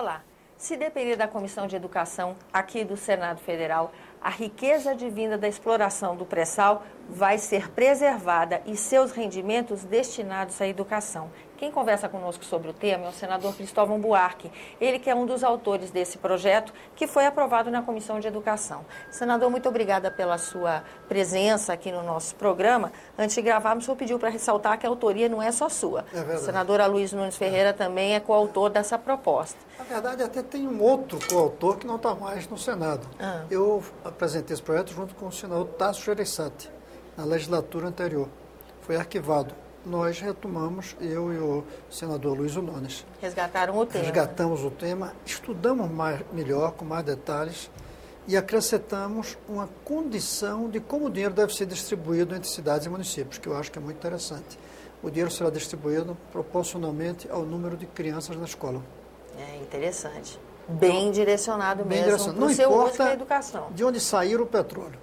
Olá, se depender da Comissão de Educação aqui do Senado Federal, a riqueza advinda da exploração do pré-sal vai ser preservada e seus rendimentos destinados à educação. Quem conversa conosco sobre o tema é o senador Cristóvão Buarque, ele que é um dos autores desse projeto que foi aprovado na Comissão de Educação. Senador, muito obrigada pela sua presença aqui no nosso programa. Antes de gravarmos, o senhor pediu para ressaltar que a autoria não é só sua. É verdade. A senadora Luiz Nunes Ferreira também é coautor dessa proposta. Na verdade, até tem um outro coautor que não está mais no Senado. Eu apresentei esse projeto junto com o senador Tasso Gereissati, na legislatura anterior. Foi arquivado. Nós retomamos, eu e o senador Luiz Nunes. Resgataram o tema. Resgatamos o tema, estudamos melhor, com mais detalhes, e acrescentamos uma condição de como o dinheiro deve ser distribuído entre cidades e municípios, que eu acho que é muito interessante. O dinheiro será distribuído proporcionalmente ao número de crianças na escola. É interessante. Bem direcionado Bem mesmo para o seu uso da educação. De onde sair o petróleo.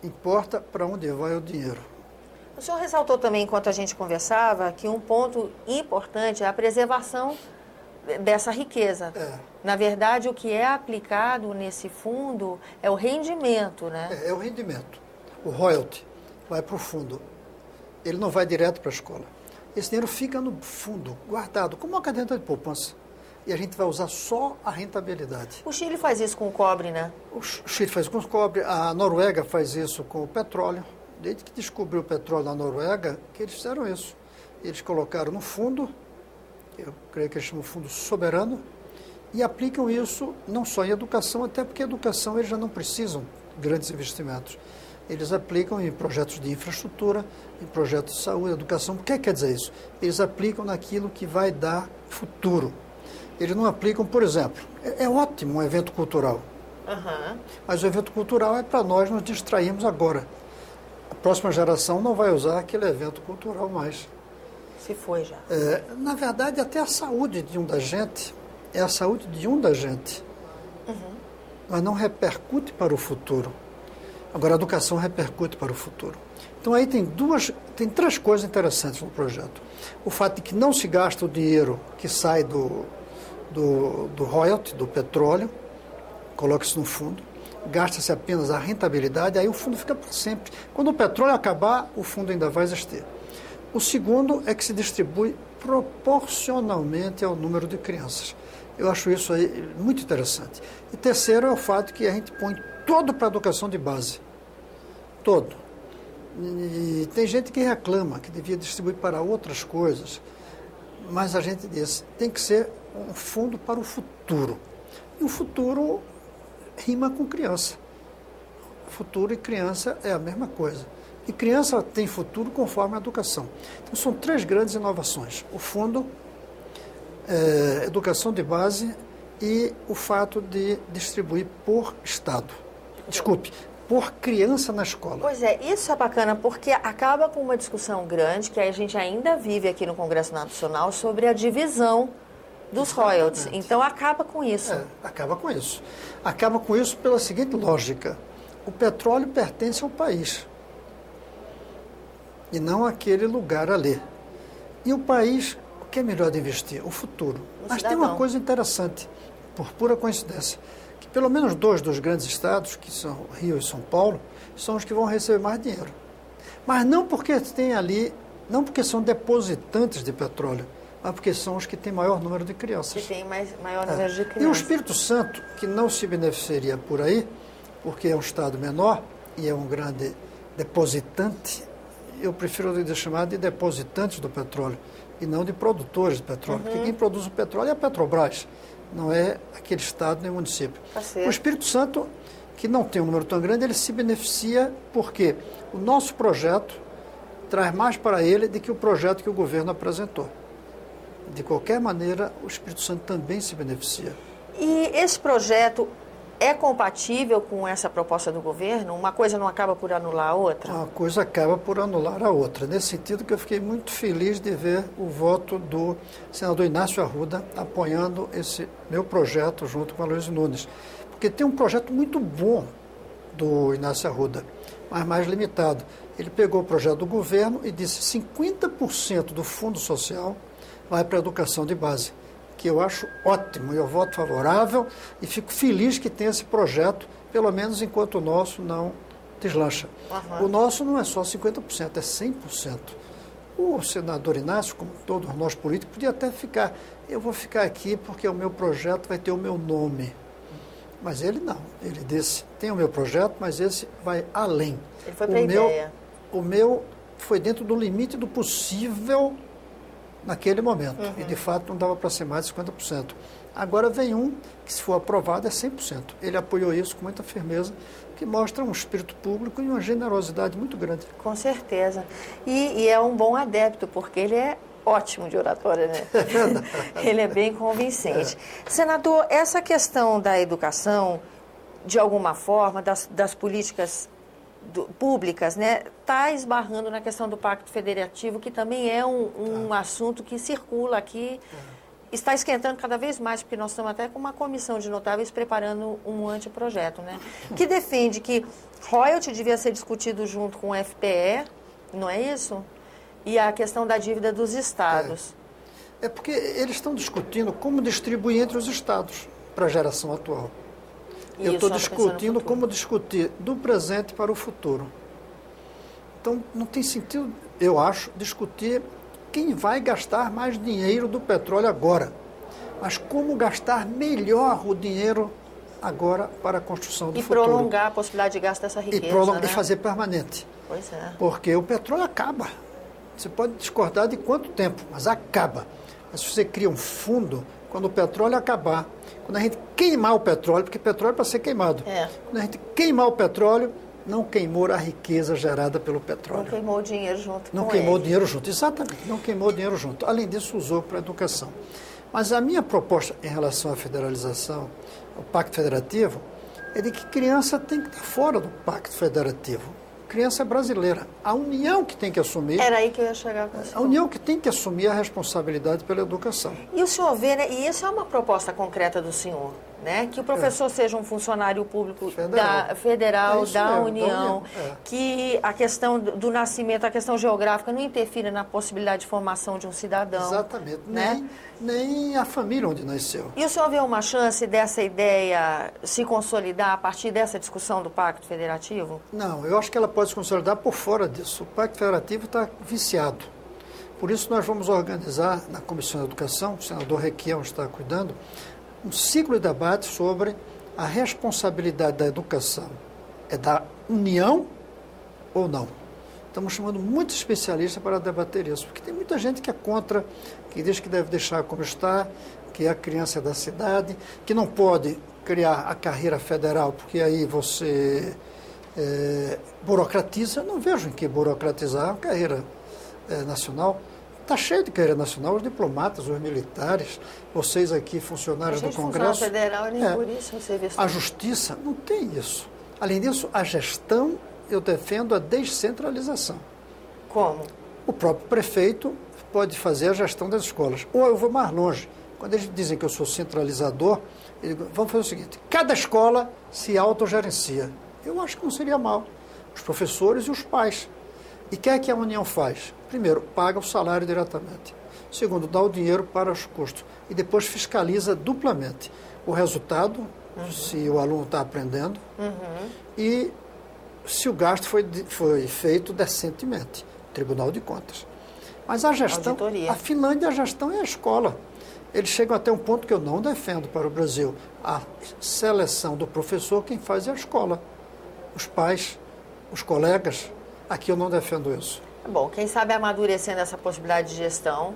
Importa para onde vai o dinheiro. O senhor ressaltou também, enquanto a gente conversava, que um ponto importante é a preservação dessa riqueza. Na verdade, o que é aplicado nesse fundo é o rendimento, né? É o rendimento. O royalty vai para o fundo. Ele não vai direto para a escola. Esse dinheiro fica no fundo, guardado, como uma caderneta de poupança. E a gente vai usar só a rentabilidade. O Chile faz isso com o cobre, né? O Chile faz com o cobre, a Noruega faz isso com o petróleo. Desde que descobriu o petróleo na Noruega, que eles fizeram isso. Eles colocaram no fundo, eu creio que eles chamam fundo soberano, e aplicam isso não só em educação, até porque educação eles já não precisam de grandes investimentos. Eles aplicam em projetos de infraestrutura, em projetos de saúde, educação. O que quer dizer isso? Eles aplicam naquilo que vai dar futuro. Eles não aplicam, por exemplo, é ótimo um evento cultural, mas o evento cultural é para nós nos distrairmos agora. A próxima geração não vai usar aquele evento cultural mais. Se foi já. Na verdade, até a saúde de um da gente é a saúde de um da gente. Mas não repercute para o futuro. Agora, a educação repercute para o futuro. Então, aí tem três coisas interessantes no projeto. O fato de que não se gasta o dinheiro que sai do royalty, do petróleo, coloca-se no fundo, gasta-se apenas a rentabilidade, aí o fundo fica para sempre. Quando o petróleo acabar, o fundo ainda vai existir. O segundo é que se distribui proporcionalmente ao número de crianças. Eu acho isso aí muito interessante. E terceiro é o fato que a gente põe todo para a educação de base. Todo. E tem gente que reclama que devia distribuir para outras coisas, mas a gente diz, tem que ser um fundo para o futuro. E o futuro rima com criança. Futuro e criança é a mesma coisa. E criança tem futuro conforme a educação. Então, são três grandes inovações. O fundo, educação de base e o fato de distribuir por Estado. Desculpe, por criança na escola. Pois é, isso é bacana, porque acaba com uma discussão grande que a gente ainda vive aqui no Congresso Nacional sobre a divisão dos royalties. Então, acaba com isso. Acaba com isso. Acaba com isso pela seguinte lógica. O petróleo pertence ao país e não àquele lugar ali. E o país, o que é melhor de investir? O futuro. Mas tem uma coisa interessante, por pura coincidência, que pelo menos dois dos grandes estados, que são Rio e São Paulo, são os que vão receber mais dinheiro. Mas não porque tem ali, não porque são depositantes de petróleo, mas porque são os que têm maior número de crianças. Que tem maior número de crianças. E o Espírito Santo, que não se beneficiaria por aí, porque é um estado menor e é um grande depositante, eu prefiro chamar de depositantes do petróleo e não de produtores de petróleo, porque quem produz o petróleo é a Petrobras, não é aquele estado nem o município. O Espírito Santo, que não tem um número tão grande, ele se beneficia porque o nosso projeto traz mais para ele do que o projeto que o governo apresentou. De qualquer maneira, o Espírito Santo também se beneficia. E esse projeto é compatível com essa proposta do governo? Uma coisa não acaba por anular a outra? Uma coisa acaba por anular a outra. Nesse sentido que eu fiquei muito feliz de ver o voto do senador Inácio Arruda apoiando esse meu projeto junto com a Luiz Nunes. Porque tem um projeto muito bom do Inácio Arruda, mas mais limitado. Ele pegou o projeto do governo e disse 50% do fundo social vai para a educação de base, que eu acho ótimo, eu voto favorável e fico feliz que tenha esse projeto, pelo menos enquanto o nosso não deslancha. O nosso não é só 50%, é 100%. O senador Inácio, como todos nós políticos, podia até ficar, eu vou ficar aqui porque o meu projeto vai ter o meu nome. Mas ele não, ele disse, tem o meu projeto, mas esse vai além. Ele foi para a ideia. O meu foi dentro do limite do possível naquele momento. E, de fato, não dava para ser mais de 50%. Agora vem um que, se for aprovado, é 100%. Ele apoiou isso com muita firmeza, que mostra um espírito público e uma generosidade muito grande. Com certeza. E é um bom adepto, porque ele é ótimo de oratória, né? Ele é bem convincente. Senador, essa questão da educação, de alguma forma, das políticas públicas, né, está esbarrando na questão do Pacto Federativo, que também é um assunto que circula aqui, está esquentando cada vez mais, porque nós estamos até com uma comissão de notáveis preparando um anteprojeto, né, que defende que royalty devia ser discutido junto com o FPE, não é isso? E a questão da dívida dos estados. É porque eles estão discutindo como distribuir entre os estados para a geração atual. Eu estou discutindo como discutir do presente para o futuro. Então, não tem sentido, eu acho, discutir quem vai gastar mais dinheiro do petróleo agora, mas como gastar melhor o dinheiro agora para a construção do futuro. E prolongar a possibilidade de gasto dessa riqueza, e fazer permanente. Pois é. Porque o petróleo acaba. Você pode discordar de quanto tempo, mas acaba. Mas se você cria um fundo, quando o petróleo acabar, quando a gente queimar o petróleo, porque petróleo é para ser queimado, quando a gente queimar o petróleo, não queimou a riqueza gerada pelo petróleo. Não queimou o dinheiro junto Não queimou o dinheiro junto, exatamente, não queimou o dinheiro junto. Além disso, usou para a educação. Mas a minha proposta em relação à federalização, ao Pacto Federativo, é de que criança tem que estar fora do Pacto Federativo. Criança é brasileira. A União que tem que assumir... Era aí que eu ia chegar com o senhor. A União que tem que assumir a responsabilidade pela educação. E o senhor vê, né, e isso é uma proposta concreta do senhor, né? Que o professor seja um funcionário público federal, da União, que a questão do nascimento, a questão geográfica não interfira na possibilidade de formação de um cidadão. Exatamente, né? nem a família onde nasceu. E o senhor vê uma chance dessa ideia se consolidar a partir dessa discussão do Pacto Federativo? Não, eu acho que ela pode se consolidar por fora disso. O Pacto Federativo está viciado. Por isso nós vamos organizar na Comissão de Educação, o senador Requião está cuidando, um ciclo de debate sobre a responsabilidade da educação. É da União ou não? Estamos chamando muitos especialistas para debater isso, porque tem muita gente que é contra, que diz que deve deixar como está, que a criança é da cidade, que não pode criar a carreira federal, porque aí você burocratiza. Eu não vejo em que burocratizar a carreira nacional. Está cheio de carreira nacional, os diplomatas, os militares, vocês aqui, funcionários do Congresso. Federal, nem por isso você vê. A justiça não tem isso. Além disso, a gestão, eu defendo a descentralização. Como? O próprio prefeito pode fazer a gestão das escolas. Ou eu vou mais longe. Quando eles dizem que eu sou centralizador, vamos fazer o seguinte: cada escola se autogerencia. Eu acho que não seria mal. Os professores e os pais. E o que é que a União faz? Primeiro, paga o salário diretamente. Segundo, dá o dinheiro para os custos. E depois fiscaliza duplamente o resultado, se o aluno está aprendendo, e se o gasto foi feito decentemente. Tribunal de Contas. Mas a gestão, a Finlândia, a gestão é a escola. Eles chegam até um ponto que eu não defendo para o Brasil. A seleção do professor, quem faz é a escola. Os pais, os colegas. Aqui eu não defendo isso. Bom, quem sabe amadurecendo essa possibilidade de gestão,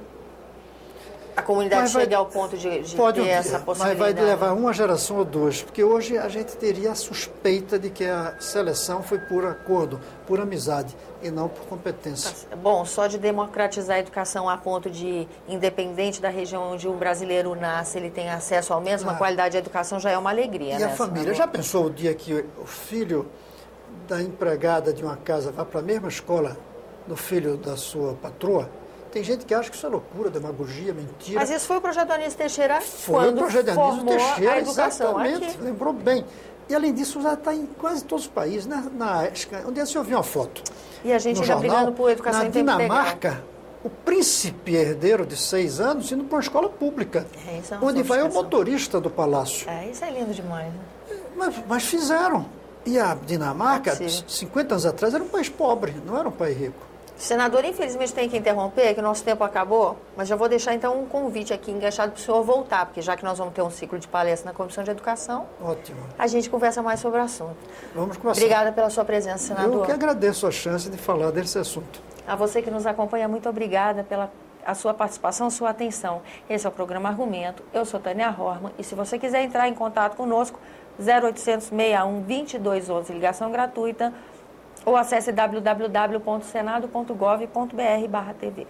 a comunidade chega ao ponto de ter essa possibilidade. Mas vai levar uma geração ou duas, porque hoje a gente teria a suspeita de que a seleção foi por acordo, por amizade, e não por competência. Bom, só de democratizar a educação a ponto de, independente da região onde um brasileiro nasce, ele tem acesso à mesma qualidade de educação, já é uma alegria. E a família, já pensou o dia que o filho da empregada de uma casa vá para a mesma escola do filho da sua patroa? Tem gente que acha que isso é loucura, demagogia, mentira. Mas isso foi o projeto do Anísio Teixeira quando formou Teixeira, a educação exatamente, aqui. Lembrou bem. E além disso, já está em quase todos os países. Onde é que você ouviu uma foto? E a gente ainda brigando por educação em tempo integral. Na Dinamarca, o príncipe herdeiro de 6 anos indo para uma escola pública, Isso é uma onde vai o sofisticação. motorista do palácio. Isso é lindo demais, né? Mas fizeram. E a Dinamarca, É possível. 50 anos atrás, era um país pobre, não era um país rico. Senador, infelizmente tem que interromper, que o nosso tempo acabou, mas já vou deixar então um convite aqui enganchado para o senhor voltar, porque já que nós vamos ter um ciclo de palestra na Comissão de Educação, Ótimo. a gente conversa mais sobre o assunto. Vamos conversar. Obrigada pela sua presença, senador. Eu que agradeço a chance de falar desse assunto. A você que nos acompanha, muito obrigada pela a sua participação, sua atenção. Esse é o programa Argumento. Eu sou Tânia Horman e se você quiser entrar em contato conosco, 0800 61 2211, ligação gratuita, ou acesse www.senado.gov.br/TV.